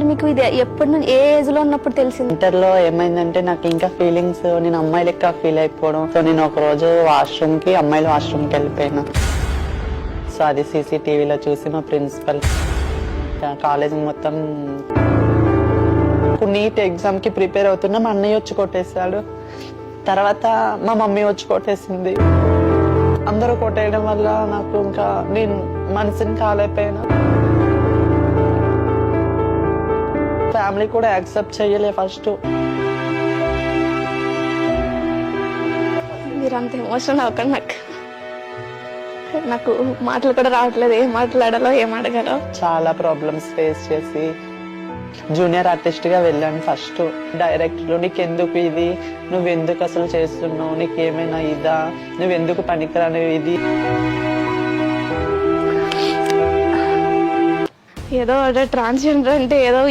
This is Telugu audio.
అసలు మీకు ఇది ఎప్పటి నుంచి, ఏ ఏజ్ లో ఉన్నప్పుడు తెలిసింది? ఇంటర్లో ఏమైందంటే నాకు ఇంకా ఫీలింగ్స్, నేను అమ్మాయి లెక్క ఫీల్ అయిపోవడం. సో నేను ఒక రోజు వాష్రూమ్ కి, అమ్మాయిల వాష్రూమ్ కి వెళ్ళిపోయినా. సో అది CCTVలో చూసి మా ప్రిన్సిపల్ కాలేజ్ మొత్తం నీట్ ఎగ్జామ్ కి ప్రిపేర్ అవుతున్నా మా అన్నయ్య వచ్చి కొట్టేశాడు. తర్వాత మా మమ్మీ వచ్చి కొట్టేసింది. అందరూ కొట్టేయడం వల్ల నాకు ఇంకా నేను మనసుని కాలేకపోయినా. ఫ్యామిలీ కూడా యాక్సెప్ట్ చేయలే ఫస్ట్. మీరు అంత ఎమోషనల్ అవ్వకండి. నాకు మాటలు కూడా రావట్లేదు, ఏం మాట్లాడాలో ఏం అడగాలో. చాలా ప్రాబ్లమ్స్ ఫేస్ చేసి జూనియర్ ఆర్టిస్ట్ గా వెళ్ళాను. ఫస్ట్ డైరెక్టర్ నీకెందుకు ఇది, నువ్వెందుకు అసలు చేస్తున్నావు, నీకేమైనా ఇదా, నువ్వెందుకు పనికిరాని ఇది. ఏదో ట్రాన్స్జెండర్ అంటే ఏదో